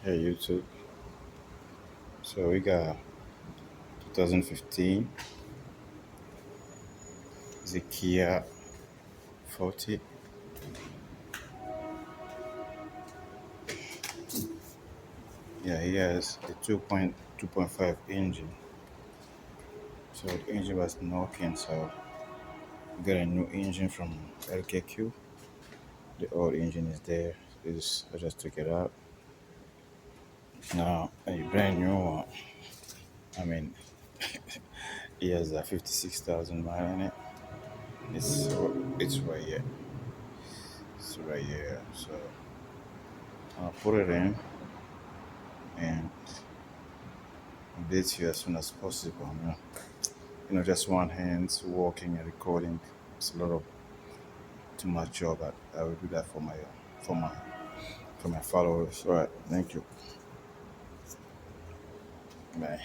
Hey YouTube. So we got 2015 the Kia forte. Yeah, he has a 2.5 engine. So the engine was knocking, so we got a new engine from LKQ. The old engine is there. I just took it out. Now a brand new one. I mean, he has a 56,000 mile in it. It's it's right here. It's right here. So I'll put it in and update you as soon as possible. Just one hand walking and recording. It's a lot of too much job. I will do that for my for my followers. All right, thank you. Bye.